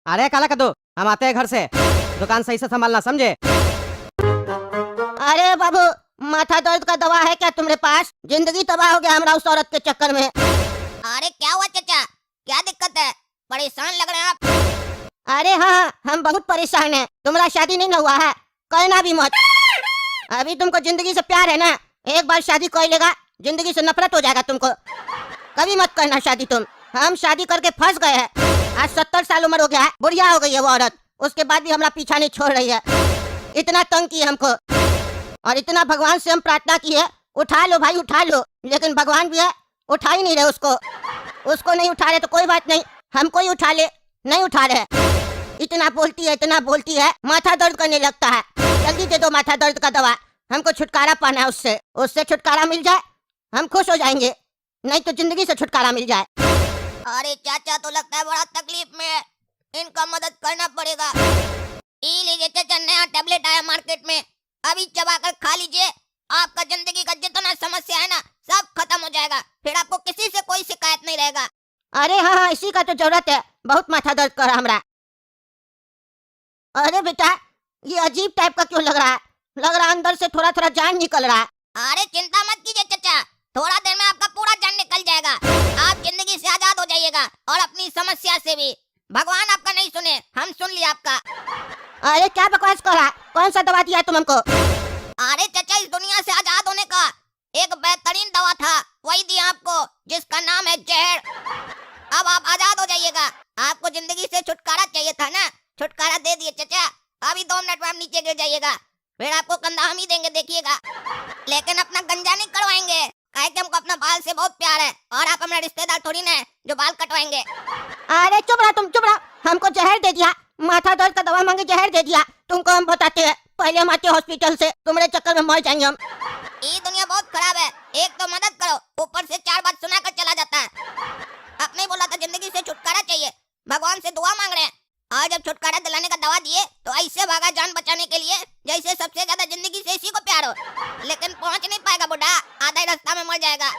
अरे काला कद्दू, हम आते हैं घर से। दुकान सही से संभालना, समझे? अरे बाबू, माथा दर्द का दवा है क्या तुम्हारे पास? जिंदगी तबाह हो गया हमारा उस औरत के चक्कर में। अरे क्या हुआ चाचा, क्या दिक्कत है? परेशान लग रहे हैं आप। अरे हाँ, हम बहुत परेशान हैं। तुम्हारा शादी नहीं ना हुआ है, कहना भी मत। अभी तुमको जिंदगी से प्यार है ना, एक बार शादी कर लेगा जिंदगी से नफरत हो जाएगा तुमको। कभी मत करना शादी तुम। हम शादी करके फंस गए हैं। आज 70 साल उम्र हो गया है, बुढ़िया हो गई है वो औरत। उसके बाद भी हमारा पीछा नहीं छोड़ रही है। इतना तंग की हमको और इतना भगवान से हम प्रार्थना की है, उठा लो भाई उठा लो, लेकिन भगवान भी है उठा ही नहीं रहे उसको नहीं उठा रहे तो कोई बात नहीं, हमको ही उठा ले, नहीं उठा रहे। इतना बोलती है, माथा दर्द करने लगता है। जल्दी दे दो माथा दर्द का दवा, हमको छुटकारा पाना है उससे छुटकारा मिल जाए हम खुश हो जाएंगे, नहीं तो जिंदगी से छुटकारा मिल जाए। अरे चाचा तो लगता है बड़ा तकलीफ में है, इनका मदद करना पड़ेगा। ये लीजिए चाचा, नया टेबलेट आया मार्केट में, अभी चबाकर खा लीजिए। आपका जिंदगी का जितना समस्या है ना सब खत्म हो जाएगा, फिर आपको किसी से कोई शिकायत नहीं रहेगा। अरे हाँ, इसी का तो जरूरत है, बहुत माथा दर्द कर रहा हमरा। अरे बेटा, ये अजीब टाइप का क्यों लग रहा है? लग रहा है अंदर से थोड़ा थोड़ा जान निकल रहा है। अरे चिंता मत कीजिए चाचा, थोड़ा देर में आपका पूरा जान निकल जाएगा। आप जिंदगी से आजाद हो जाइएगा और अपनी समस्या से भी। भगवान आपका नहीं सुने, हम सुन लिया आपका। अरे क्या बकवास कर रहा है? कौन सा दवा दिया तुम हमको? अरे चाचा, इस दुनिया से आजाद होने का एक बेहतरीन दवा था, वही दिया आपको, जिसका नाम है जहर। अब आप आजाद हो जाइएगा। आपको जिंदगी से छुटकारा चाहिए था ना, छुटकारा दे दिए चाचा। अभी 2 मिनट में आप नीचे गिर जाइएगा, फिर आपको कंधा हम ही देंगे, देखिएगा। लेकिन अपना गंजा नहीं करवाएंगे, काहे कि हमको अपना बाल से बहुत प्यार है और आप हमारे रिश्तेदार थोड़ी ना है जो बाल कटवाएंगे। अरे चुप रहा तुम, चुप रहा। हमको जहर दे दिया, माथा दर्द का दवा मांगे जहर दे दिया। तुमको हम बताते हैं, पहले हम आते हॉस्पिटल से, तुम्हारे चक्कर में मर जाएंगे हम। ये दुनिया बहुत खराब है, एक तो मदद करो, ऊपर से 4 बात सुना कर चला जाता है। आपने बोला था जिंदगी से छुटकारा चाहिए, भगवान से दुआ मांग रहे हैं, और जब छुटकारा दिलाने का दवा दिए तो ऐसे भागा जान बचाने के लिए जैसे सबसे ज्यादा जिंदगी से इसी को प्यार हो। लेकिन पहुंच नहीं पाएगा बुढ़ा, आधा ही रास्ता में मर जाएगा।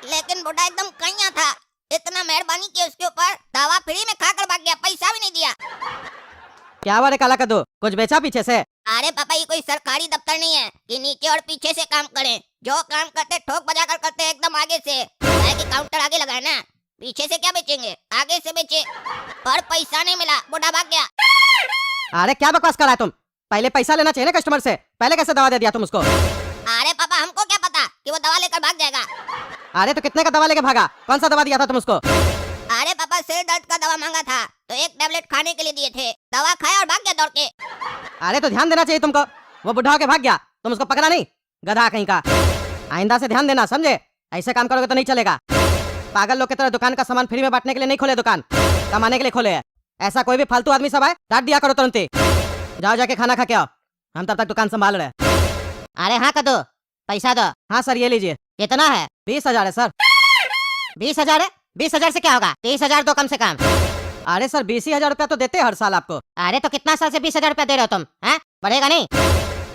लेकिन बुढ़ा एकदम कहिया था, इतना मेहरबानी की उसके ऊपर, दवा फ्री में खाकर भाग गया, पैसा भी नहीं दिया। क्या हुआ रे काला कद्दू, कुछ बेचा पीछे से? अरे पापा, ये कोई सरकारी दफ्तर नहीं है कि नीचे और पीछे से काम करें। जो काम करते ठोक बजा कर करते हैं एकदम आगे से, कि काउंटर आगे लगा है ना, पीछे से क्या बेचेंगे, आगे से बेचे। पर पैसा नहीं मिला, बुढ़ा भाग गया। अरे क्या बकवास कर रहा है तुम? पहले पैसा लेना चाहिए ना कस्टमर से, पहले कैसे दवा दे दिया तुम उसको? अरे पापा, हमको क्या पता कि वो दवा लेकर भाग जाएगा। अरे तो कितने का दवा लेके भागा? कौन सा दवा दिया था तुम उसको? अरे पापा, सिर दर्द का दवा मांगा था तो एक टेबलेट खाने के लिए दिए थे, दवा खाया और भाग गया दौड़ के। अरे तो ध्यान देना चाहिए तुमको, वो बुढ़ा होके भाग गया, तुम उसको पकड़ा नहीं, गधा कहीं का। आइंदा से ध्यान देना, समझे? ऐसे काम करोगे तो नहीं चलेगा। पागल लोग की तरह दुकान का सामान फ्री में बांटने के लिए नहीं खोले दुकान, कमाने के लिए खोले है। ऐसा कोई भी फालतू आदमी सब आए डांट दिया करो तुरंत ही। जाओ जाके खाना खा के आओ, हम तब तक दुकान संभाल रहे हैं। अरे हाँ कद्दू, पैसा दो। हाँ सर, ये लीजिए। कितना है? 20,000 है सर। 20,000 है? 20,000 से क्या होगा? 30,000 दो कम से कम। अरे सर, 20,000 रुपया तो देते हैं हर साल आपको। अरे तो कितना साल से 20,000 रुपया दे रहे हो तुम? हैं, बढ़ेगा नहीं?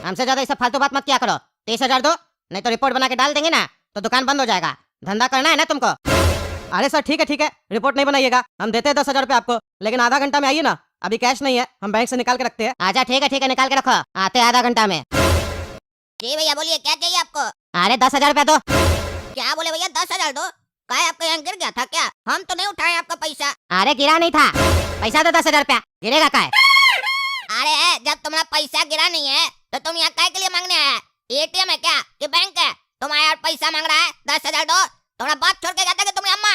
हमसे ज्यादा ऐसा फालतू बात मत किया करो। 30,000 दो, नहीं तो रिपोर्ट बना के डाल देंगे ना तो दुकान बंद हो जाएगा। धंधा करना है ना तुमको? अरे सर ठीक है, रिपोर्ट नहीं बनाइएगा, हम देते हैं 10,000 रुपया आपको, लेकिन आधा घंटा में आइए ना, अभी कैश नहीं है, हम बैंक से निकाल के रखते हैं। आजा, ठीक है, निकाल के रखो, आते आधा घंटा में। जी भैया बोलिए, क्या चाहिए आपको? अरे 10,000 रुपया दो। क्या बोले भैया, 10,000 दो? काय आपका यहाँ गिर गया था क्या? हम तो नहीं उठाए आपका पैसा। अरे गिरा नहीं था, पैसा दो 10,000 रुपया, गिरेगा काय? अरे जब तुम्हारा पैसा गिरा नहीं है तो तुम यहाँ काय के लिए मांगने आया? एटीएम है क्या कि बैंक है? तुम आया और पैसा मांग रहा है, 10,000 दो। थोड़ा बात छोड़ के जाता कि तुम्हें अम्मा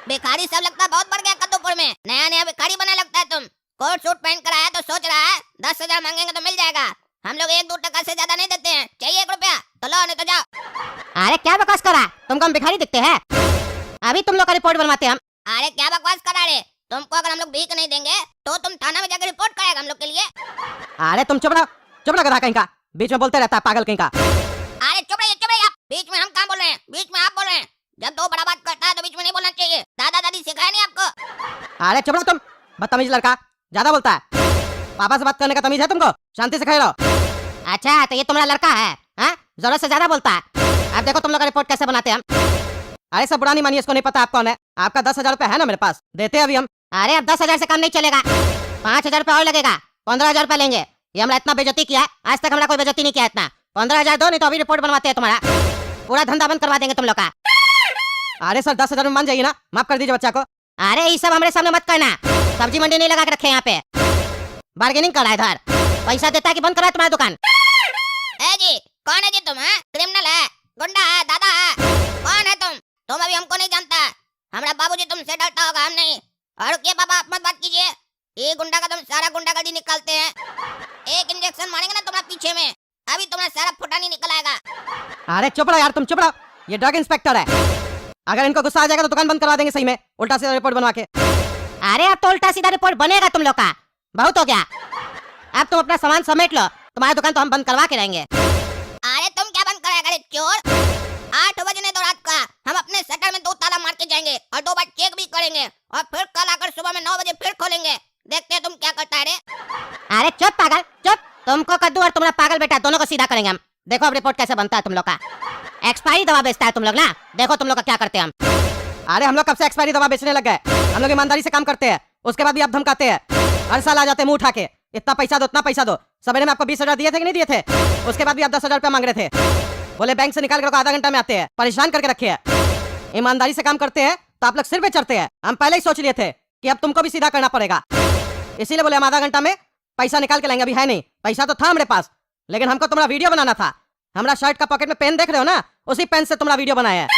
भिखारी सब लगता है, बहुत बढ़ गया कद्दूपुर में, नया नया भिखारी बना लगता है तुम। कोट सूट पहन कर आया तो सोच रहा है 10,000 मांगेंगे तो मिल जाएगा। हम लोग 1-2 टका से ज्यादा नहीं देते हैं, चाहिए 1 रुपया तो लो, नहीं तो जाओ। अरे क्या बकवास कर रहा है? तुमको हम भिखारी दिखते हैं? अभी तुम लोग का रिपोर्ट बनवाते हैं हम। अरे क्या बकवास कर रहा है? तुमको अगर हम लोग भीख नहीं देंगे तो तुम थाना में जाकर रिपोर्ट कराएगा हम लोग के लिए। अरे तुम चुप रहो गधा कहीं का, बीच में बोलते रहता है पागल कहीं का। अरे चुप रहिए आप, बीच में हम काम बोल रहे हैं, बीच में आप बोल रहे हैं। जब 2 बड़ा बात करता है तो बीच में नहीं बोलना चाहिए, दादा दादी सिखाया नहीं आपको? अरे चुप रहो तुम, बदतमीज लड़का, ज्यादा बोलता है। पापा से बात करने का तमीज है तुमको? शांति से खड़े रहो। अच्छा तो ये तुम्हारा लड़का है? हाँ, जरूरत से ज्यादा बोलता है। अब देखो तुम लोग का रिपोर्ट कैसे बनाते हैं हम। अरे सब बुरा नहीं मानिए, इसको नहीं पता आप कौन है। आपका 10,000 रुपया है ना मेरे पास, देते हैं अभी हम। अरे अब 10,000 से काम नहीं चलेगा। 5,000 रुपया और लगेगा। 15,000 रुपया लेंगे। ये हमरा इतना बेइज्जती किया, आज तक हमरा कोई बेइज्जती नहीं किया इतना। 15,000 दो, नहीं तो अभी रिपोर्ट बनवाते हैं तुम्हारा। पूरा धंधा बंद करवा देंगे तुम लोग का। अरे सर 10,000 में मान जाइए ना, माफ कर दीजिए बच्चा को। अरे ये सब हमारे सामने मत करना। सब्जी मंडी नहीं लगा के रखे यहाँ पे। बार्गेनिंग कर रहा है इधर। पैसा देता है कि बंद कर रहा है तुम्हारा दुकान? ए जी, कौन है जी तुम? हैं? क्रिमिनल है, गुंडा है, दादा है? कौन है तुम? तुम अभी हमको नहीं जानता। हमारा बाबूजी तुमसे डरता होगा, हम नहीं। और रुकिए बाबा, आप मत बात कीजिए। ये गुंडा का तुम सारा गुंडागर्दी निकालते हैं। एक इंजेक्शन मारेंगे ना तुम्हारे पीछे में, अभी तुम्हारा सारा फुटा नहीं निकल आएगा। अरे चुप रहो यार, तुम चुप रहो। ये ड्रग इंस्पेक्टर है। अगर इनको गुस्सा आ जाएगा तो दुकान बंद करवा देंगे सही में, उल्टा सीधा रिपोर्ट बनवा के। अरे अब तो उल्टा सीधा रिपोर्ट बनेगा तुम लोग का। बहुत हो गया। अब तुम अपना सामान समेट लो, तुम्हारा दुकान तो हम बंद करवा के रहेंगे। अरे तुम क्या बंद कराएगा रे चोर? 8 बजने दो रात का, हम अपने शटर में 2 ताला मार के जाएंगे और 2 बार चेक भी करेंगे और फिर कल आकर सुबह में 9 बजे फिर खोलेंगे। देखते हैं तुम क्या करता है रे। अरे चुप पागल, चुप। तुमको कद्दू और तुम्हारा पागल बेटा दोनों को सीधा करेंगे हम। देखो अब रिपोर्ट कैसे बनता है तुम लोग का। एक्सपायरी दवा बेचता है तुम लोग ना, देखो तुम लोग का क्या करते हैं हम। अरे हम लोग कब से एक्सपायरी दवा बेचने लग गए? हम लोग ईमानदारी से काम करते हैं, उसके बाद भी आप धमकाते हैं। हर साल आ जाते हैं मुंह उठा के, इतना पैसा दो, इतना पैसा दो। सवेरे में आपको 20,000 दिए थे कि नहीं दिए थे? उसके बाद भी आप 10,000 रुपया मांग रहे थे। बोले बैंक से निकाल कर आधा घंटा में आते हैं, परेशान करके रखे हैं। ईमानदारी से काम करते हैं तो आप लोग सिर पे चढ़ते हैं। हम पहले ही सोच लिए थे कि अब तुमको भी सीधा करना पड़ेगा, इसीलिए बोले हम आधा घंटा में पैसा निकाल के लाएंगे। अभी है नहीं, पैसा तो था हमारे पास, लेकिन हमको तुम्हारा वीडियो बनाना था। हमारा शर्ट का पॉकेट में पेन देख रहे हो ना, उसी पेन से तुम्हारा वीडियो बनाया है।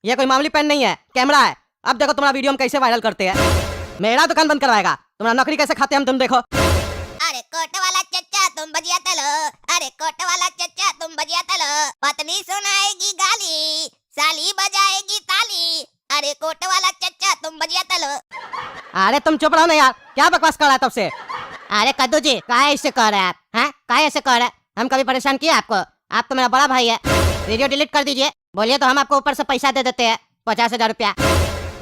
ये कोई मामूली पेन नहीं है, कैमरा है। अब देखो तुम्हारा वीडियो हम कैसे वायरल करते हैं। मेरा दुकान बंद करवाएगा, तुम्हारा नौकरी कैसे खाते हैं हम, तुम देखो। अरे कोट वाला चच्चा तुम बजिया तलो, अरे कोट वाला चच्चा तुम बजिया तलो। पत्नी सुनाएगी गाली, साली बजाएगी ताली। अरे कोट वाला चच्चा तुम बजिया तलो। अरे तुम चुप रहो ना यार, क्या बकवास कर रहा है तब से। अरे कद्दू जी, काहे ऐसे कर रहे हैं आप? हैं, काहे ऐसे कर रहे हैं? हम कभी परेशान किए आपको? आप तो मेरा बड़ा भाई है। वीडियो डिलीट कर दीजिए, बोलिए तो हम आपको ऊपर से पैसा दे देते हैं 50,000 रुपया।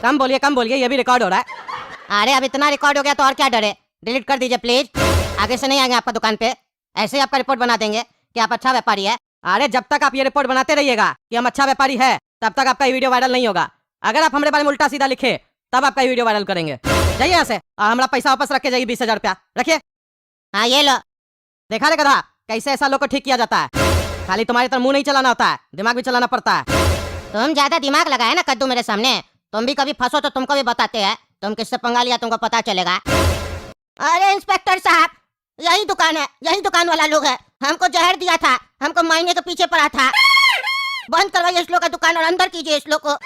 कम बोलिए, ये भी रिकॉर्ड हो रहा है। अरे अब इतना रिकॉर्ड हो गया तो और क्या डरे। डिलीट कर दीजिए प्लीज, आगे से नहीं आएंगे आपका दुकान पे। ऐसे ही आपका रिपोर्ट बना देंगे कि आप अच्छा व्यापारी है। अरे जब तक आप ये रिपोर्ट बनाते रहिएगा कि हम अच्छा व्यापारी है, तब तक आपका ये वीडियो वायरल नहीं होगा। अगर आप हमारे बारे में उल्टा सीधा लिखे तब आपका ये वीडियो वायरल करेंगे। जाइए यहाँ से, हमारा पैसा वापस रख के जाइए, 20,000 रुपया रखिए। हाँ ये लो। देखा रे गधा, कैसे ऐसा लोग को ठीक किया जाता है। खाली तुम्हारी तरह मुंह नहीं चलाना होता है, दिमाग भी चलाना पड़ता है। तुम ज्यादा दिमाग लगाए ना कद्दू मेरे सामने। तुम भी कभी फंसो तो तुमको भी बताते हैं, तुम किससे पंगा लिया तुमको पता चलेगा। अरे इंस्पेक्टर साहब, यही दुकान है, यही दुकान वाला लोग है। हमको जहर दिया था, हमको मायने के पीछे पड़ा था। बंद करवाइए इस लोग का दुकान और अंदर कीजिए इस लोग को।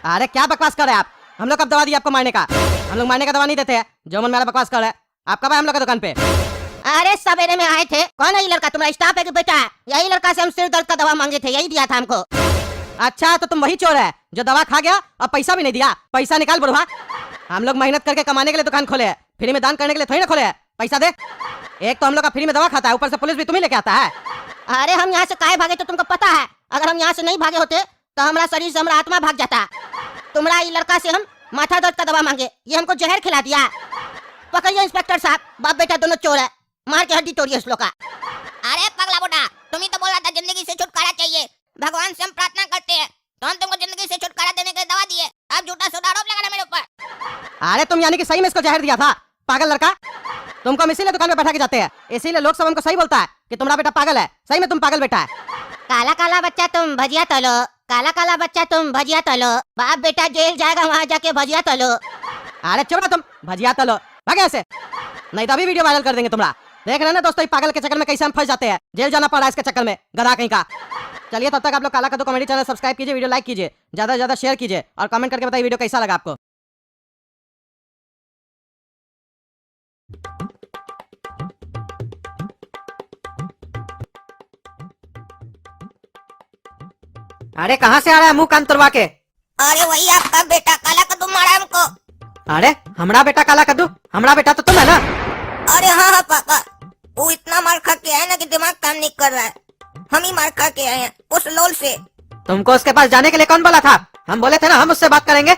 अरे क्या बकवास कर रहे हैं आप? हम लोग कब दवा दिया आपको मारने का? हम लोग मारने का दवा नहीं देते हैं। जो मन मेरा बकवास कर रहा है, आप कब आए हम लोग की दुकान पे? अरे सवेरे में आए थे। कौन है ये लड़का? तुम्हारा स्टाफ है कि बेटा है? यही लड़का से हम सिर दर्द का दवा मांगे थे, यही दिया था हमको। अच्छा तो तुम वही चोर है जो दवा खा गया और पैसा भी नहीं दिया। पैसा निकाल बुढ़वा। हम लोग मेहनत करके कमाने के लिए दुकान खोले है, फ्री में दान करने के लिए थोड़ी ना खोले है। पैसा दे। एक तो हम लोग का फ्री में दवा खाता है, ऊपर से पुलिस भी तुम्हें लेके आता है। अरे हम यहाँ से काहे भागे तो तुमको पता है? अगर हम यहाँ से नहीं भागे होते तो हमारा शरीर से हमारा आत्मा भाग जाता। तुम्हारा ये लड़का से हम माथा दर्द का दवा मांगे, ये हमको जहर खिला दिया। पकड़िए इंस्पेक्टर साहब, बाप बेटा दोनों चोर है। मार के हड्डी तोड़िए इस लोग का। अरे पगला बुढ़ा, तुम ही तो बोल रहा था जिंदगी से छुटकारा चाहिए। भगवान से हम प्रार्थना करते हैं तो हम तुमको जिंदगी से छुटकारा देने के लिए दवा दिए। अब झूठा सौदा आरोप लगा रहे मेरे ऊपर। अरे तुम यानी कि सही में इसको जहर दिया था, पागल लड़का। तुमको हम इसीलिए दुकान में बैठा के जाते हैं, इसीलिए लोग सब हमको सही बोलता है कि तुम्हारा बेटा पागल है। सही में तुम पागल बेटा है। काला काला बच्चा तुम भजिया तलो, काला काला बच्चा तुम भजिया तलो। बाप बेटा जेल जाएगा, वहाँ जाके भजिया तलो। अरे चुप रहो तुम, भजिया तलो, भागे ऐसे, नहीं तो अभी वीडियो वायरल कर देंगे तुम्हारा। देख रहे हैं ना दोस्तों, ये पागल के चक्कर में कैसे हम फंस जाते हैं, जेल जाना पड़ रहा है इसके चक्कर में, गधा कहीं का। चलिए तब तक आप लोग काला कद्दू कॉमेडी चैनल सब्सक्राइब कीजिए, वीडियो लाइक कीजिए, ज्यादा से ज्यादा शेयर कीजिए और कमेंट करके बताइए वीडियो कैसा लगा आपको। अरे कहाँ से आ रहा है मुंह कान तुड़वा के? अरे वही आपका बेटा काला कद्दू मारा हमको। अरे हमारा बेटा काला कद्दू? हमारा बेटा तो तुम है ना? अरे हाँ हाँ पापा, वो इतना मार खा के आया ना कि दिमाग काम नहीं कर रहा है। हम ही मार खा के आए हैं उस लोल से। तुमको उसके पास जाने के लिए कौन बोला था? हम बोले थे ना हम उससे बात करेंगे।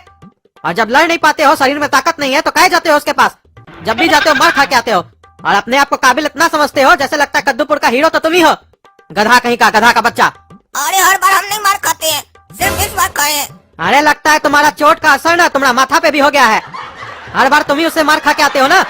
और जब लड़ नहीं पाते हो, शरीर में ताकत नहीं है, तो काहे जाते हो उसके पास? जब भी जाते हो मार खा के आते हो और अपने आप को काबिल इतना समझते हो जैसे लगता है कद्दूपुर का हीरो तो तुम ही हो। गधा कहीं का, गधा का बच्चा। अरे हर बार हम नहीं मार खाते हैं, सिर्फ इस बार खाए हैं। अरे लगता है तुम्हारा चोट का असर ना तुम्हारा माथा पे भी हो गया है। हर बार तुम ही उससे मार खा के आते हो ना।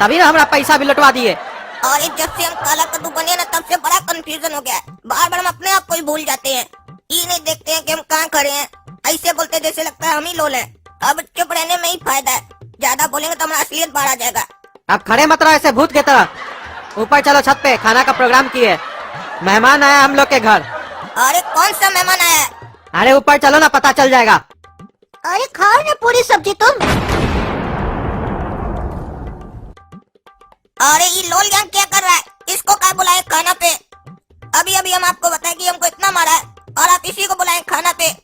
तभी ना हमारा पैसा भी लौटवा दिए। और ये जब से हम काला कद्दू बने ना तब से बड़ा कंफ्यूजन हो गया है। बार बार हम अपने आप को ही भूल जाते हैं, ये नहीं देखते हैं कि हम कहाँ खड़े हैं। ऐसे बोलते जैसे लगता है हम ही लोल हैं। अब चुप रहने में ही फायदा है, ज्यादा बोलेंगे तो हमारा असलियत बाहर आ जाएगा। अब खड़े मत रहो ऐसे भूत की तरह। ऊपर चलो छत पे, खाना का प्रोग्राम किए, मेहमान आया हम लोग के घर। अरे कौन सा मेहमान आया है? अरे ऊपर चलो ना, पता चल जाएगा। अरे खाओ ना पूरी सब्जी तुम। अरे ये लोल गैंग क्या कर रहा है? इसको क्या बुलाए खाना पे? अभी अभी हम आपको बताए कि हमको इतना मारा है और आप इसी को बुलाए खाना पे।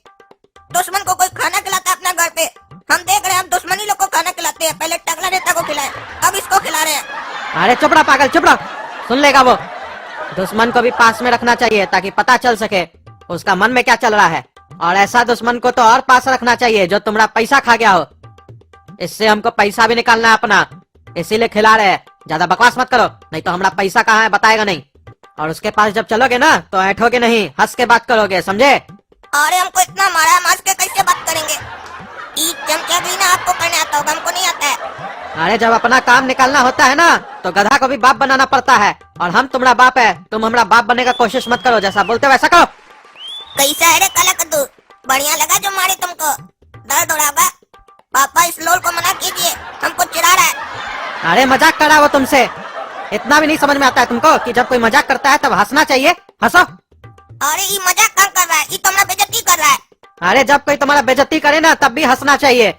दुश्मन को कोई खाना खिलाता है अपना घर पे, हम देख रहे हैं। हम दुश्मनी लोग को खाना खिलाते हैं, पहले टकला नेता को खिलाए, अब इसको खिला रहे हैं। अरे चुप रहा पागल, चुप रहा, सुन लेगा वो। दुश्मन को भी पास में रखना चाहिए ताकि पता चल सके उसका मन में क्या चल रहा है। और ऐसा दुश्मन को तो और पास रखना चाहिए जो तुम्हारा पैसा खा गया हो। इससे हमको पैसा भी निकालना है अपना, इसीलिए खिला रहे हैं। ज्यादा बकवास मत करो, नहीं तो हमारा पैसा कहाँ है बताएगा नहीं। और उसके पास जब चलोगे ना तो ऐठोगे नहीं, हंस के बात करोगे, समझे? अरे हमको इतना मारा है, मार के कैसे बात करेंगे? ई चमचागिरी ना आपको करने आता होगा, हमको नहीं आता है। अरे जब अपना काम निकालना होता है ना तो गधा को भी बाप बनाना पड़ता है। और हम तुम्हारा बाप है, तुम हमारा बाप बनने का कोशिश मत करो, जैसा बोलते हो वैसा करो। कैसा है रे काला कद्दू, बढ़िया लगा जो मारे तुमको? दर्द हो रहा बा? पापा इस लोल को मना कीजिए, हमको चिढ़ा रहा है। अरे मजाक कर रहा है वो तुमसे, इतना भी नहीं समझ में आता है तुमको कि जब कोई मजाक करता है तब हंसना चाहिए, हंसो। अरे ये मजाक काम कर रहा है, ये तुम्हारा बेइज्जती कर रहा है। अरे जब कोई तुम्हारा बेइज्जती करे ना तब भी हंसना चाहिए,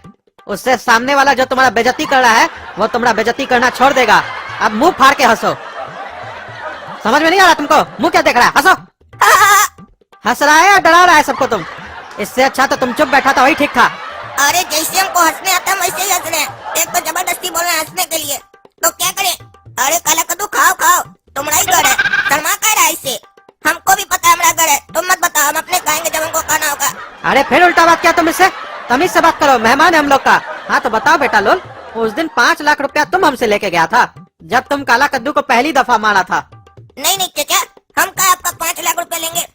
उससे सामने वाला जो तुम्हारा बेइज्जती कर रहा है वो तुम्हारा बेइज्जती करना छोड़ देगा। अब मुंह फाड़ के हंसो। समझ में नहीं आ रहा तुमको? मुंह क्या देख रहा है? हंसो। हंस रहा है या डरा रहा है सबको तुम? इससे अच्छा तो तुम चुप बैठा था, वही ठीक था। अरे जैसे हमको हंसने आता है वैसे ही हंस रहे हैं। एक तो जबरदस्ती बोल रहे हैं हंसने के लिए, तो क्या करें? अरे काला कद्दू खाओ खाओ, तुम्हारा ही घर है, शर्मा कह रहा है इससे। हमको भी पता है हमारा घर है, तुम मत बताओ, हम अपने खाएंगे जब हमको खाना होगा। अरे फिर उल्टा बात किया तुम इससे? तमीज से बात करो, मेहमान है हम लोग का। हाँ तो बताओ बेटा लोल, उस दिन 5 लाख रुपया तुम हमसे लेके गया था जब तुम काला कद्दू को पहली दफा मारा था। नहीं नहीं चाचा, हम क्या आपका 5 लाख रुपया लेंगे?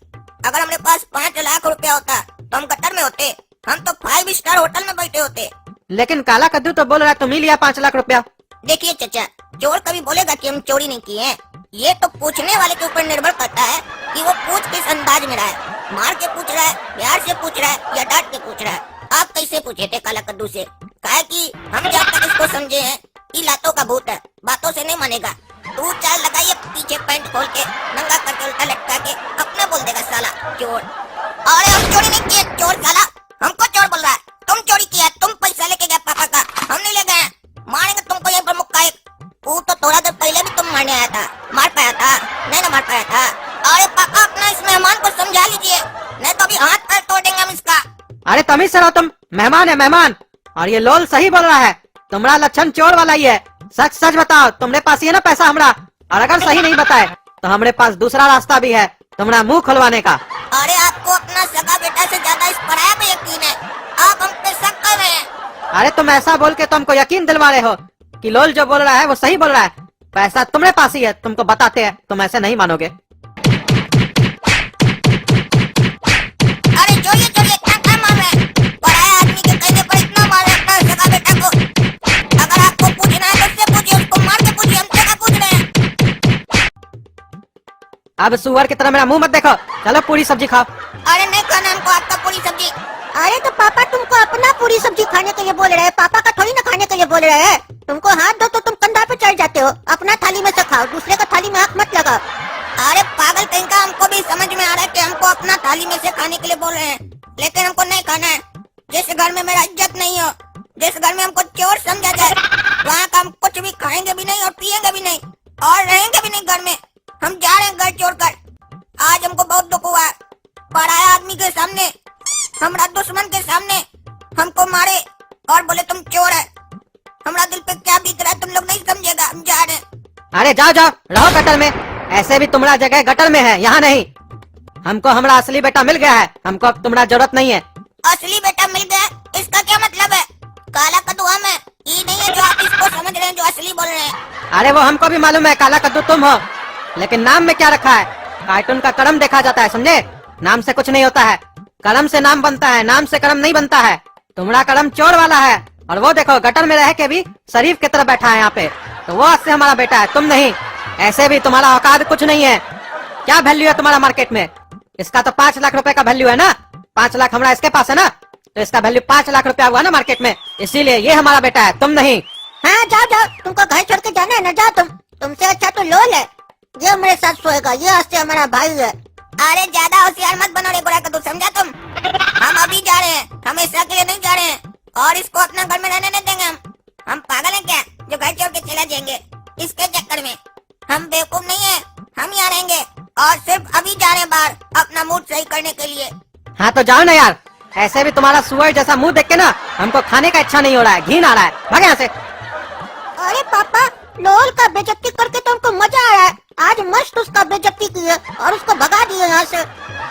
अगर हमारे पास 5 लाख रुपया होता तो हम कतर में होते, हम तो 5 स्टार होटल में बैठे होते। लेकिन काला कद्दू तो बोल रहा है तुम ही लिया 5 लाख रुपया। देखिए चाचा, चोर कभी बोलेगा कि हम चोरी नहीं किए हैं? ये तो पूछने वाले के ऊपर निर्भर करता है कि वो पूछ किस अंदाज में रहा है। मार के पूछ रहा है, प्यार से पूछ रहा है या डांट के पूछ रहा है? आप कैसे पूछे थे काला कद्दू से? काहे कि हम जब तक इसको समझे हैं ये लातों का भूत है, बातों से नहीं मानेगा। तू चाल लगाइए, पीछे पैंट खोल के नंगा करके उल्टा लटका के अपना बोल देगा साला चोर। अरे हम चोरी नहीं किए, चोर साला हमको चोर बोल रहा है। तुम चोरी किया, तुम पैसा लेके गए पापा का, हम नहीं ले गए। मारेंगे तुमको ये प्रमुख का एक। वो तो थोड़ा देर पहले भी तुम मारने आया था, मार पाया था? नहीं ना मार पाया था। अरे पापा अपना इस मेहमान को समझा लीजिए, नहीं तो अभी हाथ पैर तोड़ देंगे हम इसका। अरे तमीज से रहो तुम, मेहमान है मेहमान। और ये लोल सही बोल रहा है, तुम्हारा लक्षण चोर वाला ही है। सच सच बताओ, तुम्हारे पास ये ना पैसा हमरा? और अगर सही नहीं बताए तो हमारे पास दूसरा रास्ता भी है तुम्हारा मुंह खुलवाने का। अरे आपको अपना सगा बेटा से ज्यादा इस पराया पे यकीन है, आप हम पे शक कर रहे हैं। अरे तुम ऐसा बोल के तुमको यकीन दिलवा रहे हो कि लोल जो बोल रहा है वो सही बोल रहा है। पैसा तुम्हारे पास ही है, तुमको बताते हैं, तुम ऐसे नहीं मानोगे। अरे जोड़िए जोड़िए, क्या मार रहे हैं? पराया आदमी के कहने पर इतना मार रहे अपना सगा बेटा को। अगर आपको पूछना है तो उससे पूछिए, उसको मार के पूछिए, हमसे क्या पूछ रहे हैं? अब सुअर की तरह मेरा मुंह मत देखो, चलो पूरी सब्जी खाओ। अरे नहीं खाना हमको आपका पूरी सब्जी। अरे तो पापा तुमको अपना पूरी सब्जी खाने के लिए बोल रहे हैं, पापा का थोड़ी ना खाने के लिए बोल रहे हैं। तुमको हाथ दो तो तुम कंधा पे चढ़ जाते हो। अपना थाली में से खाओ, दूसरे का थाली में आंख मत लगाओ। अरे पागल कहीं का, हमको भी समझ में आ रहा है कि हमको अपना थाली में से खाने के लिए बोल रहे हैं, लेकिन हमको नहीं खाना है। जिस घर में मेरा इज्जत नहीं हो, जिस घर में हमको चोर समझा जाए, वहाँ का हम कुछ भी खाएंगे भी नहीं और पिएंगे भी नहीं और रहेंगे भी नहीं घर में। हम जा रहे हैं घर छोड़कर। आज हमको बहुत दुख हुआ है, पराया आदमी के सामने, हमारा दुश्मन के सामने हमको मारे और बोले तुम चोर है। हमारा दिल पे क्या बीत रहा है तुम लोग नहीं समझेगा, हम जा रहे हैं। अरे जाओ जाओ, रहो गटर में। ऐसे भी तुम्हारा जगह गटर में है, यहाँ नहीं। हमको हमारा असली बेटा मिल गया है, हमको अब तुम्हारा जरूरत नहीं है। असली बेटा मिल गया, इसका क्या मतलब है? काला कद्दू हम है, ये नहीं है जो आप इसको समझ रहे हैं, जो असली बोल रहे हैं। अरे वो हमको भी मालूम है, काला कद्दू तुम हो, लेकिन नाम में क्या रखा है? कार्टून का कलम देखा जाता है, समझे? नाम से कुछ नहीं होता है, कलम से नाम बनता है, नाम से कलम नहीं बनता है। तुम्हारा कलम चोर वाला है और वो देखो गटर में रह के भी शरीफ की तरह बैठा है यहाँ पे, तो वो उससे हमारा बेटा है, तुम नहीं। ऐसे भी तुम्हारा औकात कुछ नहीं है। क्या वैल्यू है तुम्हारा मार्केट में? इसका तो 5 लाख रुपए का वैल्यू है ना। 5 लाख हमारा इसके पास है ना, तो इसका वैल्यू 5 लाख रुपया हुआ ना मार्केट में, इसीलिए ये हमारा बेटा है, तुम नहीं। हाँ जाओ जाओ, तुमको घर छोड़ के जाना है ना, जाओ तुमसे अच्छा तो लोल है, ये हमारे साथ सोएगा, ये आज से हमारा भाई है। अरे ज्यादा होशियार मत बनो रे गोरा कद्दू, समझा तुम? हम अभी जा रहे हैं, हमेशा के लिए नहीं जा रहे हैं, और इसको अपना घर में रहने नहीं देंगे। हम पागल हैं क्या जो घर छोड़ के चले जाएंगे इसके चक्कर में? हम बेवकूफ नहीं है, हम यहाँ रहेंगे और सिर्फ अभी जा रहे हैं बाहर अपना मूड सही करने के लिए। हाँ तो जाओ ना यार, ऐसे भी तुम्हारा सुअर जैसा मुंह देख के ना हमको खाने का इच्छा नहीं हो रहा है, घिन आ रहा है, भाग यहाँ से। अरे पापा, लोल का बेइज्जती करके तो हमको मजा आ रहा है, आज मस्त उसका बेइज्जती की है और उसको भगा दिए यहाँ से।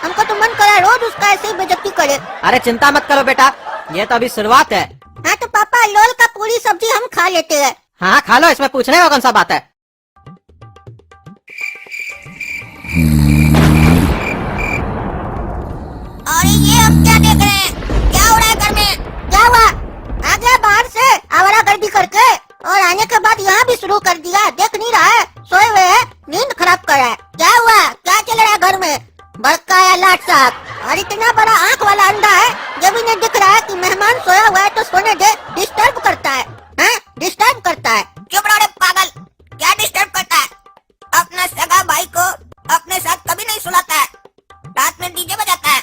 हमको तो मन करा रोज उसका ऐसे ही बेइज्जती करे। अरे चिंता मत करो बेटा, ये तो अभी शुरुआत है। हाँ तो पापा, लोल का पूरी सब्जी हम खा लेते हैं। हाँ खा लो, इसमें पूछने का कौन सा बात है। अरे ये हम क्या देख रहे हैं? क्या हो रहा है घर में? क्या हुआ? आ गया बाहर से आवारागर्दी करके और आने के बाद यहाँ भी शुरू कर दिया, देख नहीं रहा है? सोए हुए है, नींद खराब कर रहा है। क्या हुआ? क्या चल रहा है घर में? बड़का या लाट साहब, और इतना बड़ा आँख वाला अंधा है, जब भी नहीं दिख रहा है कि मेहमान सोया हुआ है तो सोने दे, डिस्टर्ब करता है, हाँ डिस्टर्ब करता है। चुप रहो रे पागल, क्या डिस्टर्ब करता है? अपना सगा भाई को अपने साथ कभी नहीं सुलाता है, रात में डीजे बजाता है,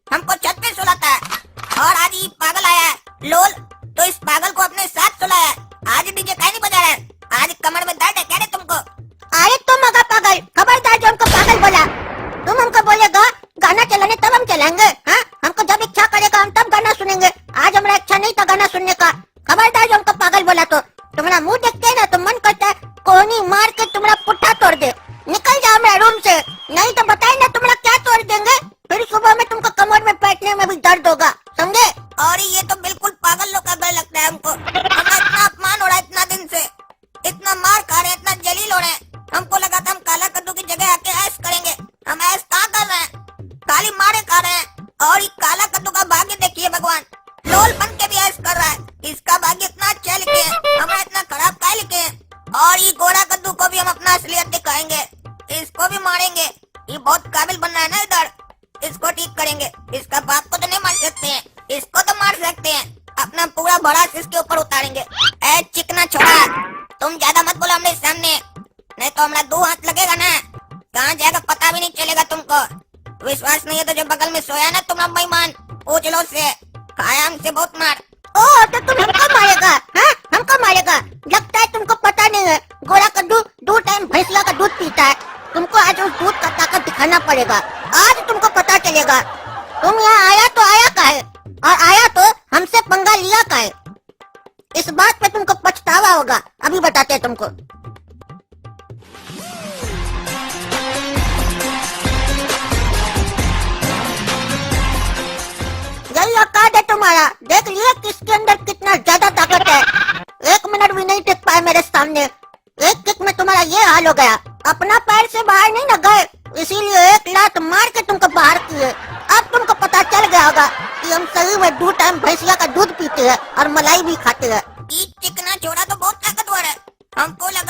हमको छत पे सुलाता है, और आज ये पागल आया है लोल, तो इस पागल को अपने साथ सुलाया है। आज डीजे काहे नहीं बजा रहा है? आज कमर में दर्द है क्या रे तुमको? अरे तुम मगा पागल, खबरदार जो हमको पागल बोला। तुम हमको बोलेगा गाना चलाने तब हम चलाएंगे, हाँ? हमको जब इच्छा करेगा हम तब गाना सुनेंगे। आज हमारा इच्छा नहीं था गाना सुनने का। खबरदार जो हमको पागल बोला तो तुम्हारा मुंह देखते है ना तो मन करता है कोहनी मार के तुम्हारा पुट्ठा तोड़ दे। निकल जाओ मेरे रूम से, नहीं तो बताए ना तुम्हारा क्या तोड़ देंगे। फिर सुबह में तुमको कमर में बैठने में भी दर्द होगा, समझे? और ये तो बिल्कुल पागल लोग का घर लगता है हमको। हमें इतना अपमान हो रहा है, इतना दिन से इतना मार खा रहे हैं, इतना जलील हो रहे हैं। हमको लगा था हम काला कद्दू की जगह आके ऐश करेंगे, हम ऐश कहाँ कर रहे हैं? खाली मारे खा रहे हैं। और ये काला कद्दू का भाग्य देखिए भगवान, लोल बन के भी ऐश कर रहा है। इसका भाग्य इतना अच्छा लिखे है, हमारा इतना खराब क्या लिखे है? और ये गोरा कद्दू को भी हम अपना असलियत दिखाएंगे, इसको भी मारेंगे। ये बहुत काबिल बन रहा है ना इधर, इसको ठीक करेंगे। इसका बाप को तो नहीं मार सकते हैं, इसको तो मार सकते हैं। अपना पूरा बड़ा इसके ऊपर उतारेंगे। ऐ चिकना छोड़ा, तुम ज्यादा मत बोलो हमरे सामने, नहीं तो हमारा 2 हाथ लगेगा ना, कहाँ जाएगा पता भी नहीं चलेगा तुमको। विश्वास नहीं है तो जो बगल में सोया ना तुम्हारा बेईमान, पूछ लो उससे, खाया हमसे बहुत मार। ओ तो तुम हमको मारेगा, हाँ? हमको मारेगा? लगता है तुमको पता नहीं है, गोरा कद्दू 2 टाइम भैंसिया का दूध पीता है। तुमको आज उस दूध का ताकत दिखाना पड़ेगा, आज तुमको पता चलेगा। तुम यहाँ आया तो आया का है, और आया तो हमसे पंगा लिया का है। इस बात पे तुमको पछतावा होगा, अभी बताते हैं तुमको। यही औकात है तुम्हारा, देख लिया किसके अंदर कितना ज्यादा ताकत है। 1 मिनट भी नहीं टिक पाए मेरे सामने, एक किक में तुम्हारा ये हाल हो गया। अपना पैर से बाहर नहीं न गए, इसीलिए 1 लात मार के तुमको बाहर किए। अब तुमको पता चल गया होगा कि हम सही में 2 टाइम भैंसिया का दूध पीते हैं और मलाई भी खाते हैं। ये चिकना छोड़ा तो बहुत ताकतवर है, हमको लगा